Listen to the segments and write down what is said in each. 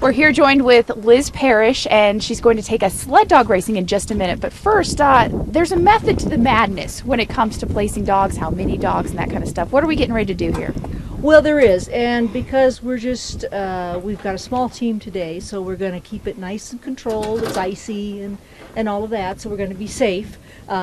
We're here joined with Liz Parrish, and she's going to take us sled dog racing in just a minute. But first, there's a method to the madness when it comes to placing dogs, how many dogs, and that kind of stuff. What are we getting ready to do here? Well, there is, and because we're just, we've got a small team today, so we're going to keep it nice and controlled. It's icy and all of that, so we're going to be safe.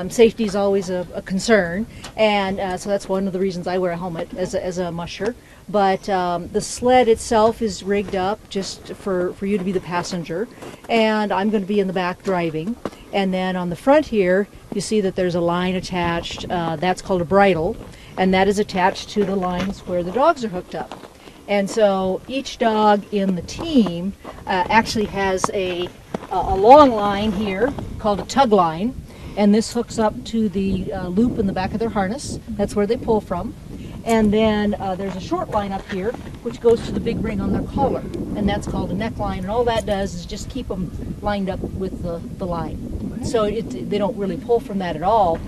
Safety is always a concern, and so that's one of the reasons I wear a helmet as a musher. But the sled itself is rigged up just for you to be the passenger, and I'm going to be in the back driving. And then on the front here, you see that there's a line attached. That's called a bridle, and that is attached to the lines where the dogs are hooked up. And so each dog in the team actually has a long line here called a tug line, and this hooks up to the loop in the back of their harness. That's where they pull from. And then there's a short line up here which goes to the big ring on their collar, and that's called a neckline, and all that does is just keep them lined up with the line. So they don't really pull from that at all.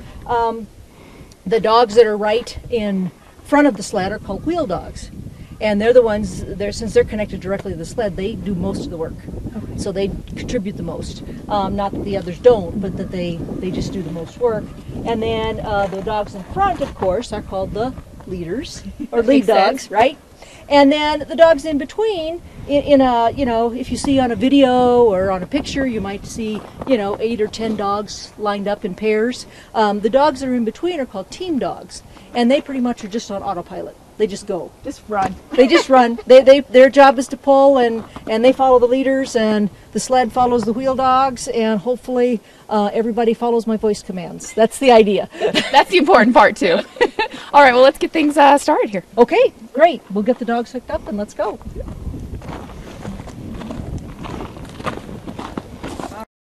The dogs that are right in front of the sled are called wheel dogs, and they're the ones, since they're connected directly to the sled, they do most of the work. Okay. So they contribute the most. Not that the others don't, but that they just do the most work. And then the dogs in front, of course, are called the leaders, or lead dogs, right? And then the dogs in between, in a, if you see on a video or on a picture, you might see, 8 or 10 dogs lined up in pairs. The dogs that are in between are called team dogs, and they pretty much are just on autopilot. They just go. Just run. They just run. Their job is to pull, and they follow the leaders, and the sled follows the wheel dogs, and hopefully everybody follows my voice commands. That's the idea. That's the important part, too. All right, well, let's get things started here. Okay, great. We'll get the dogs hooked up, and let's go.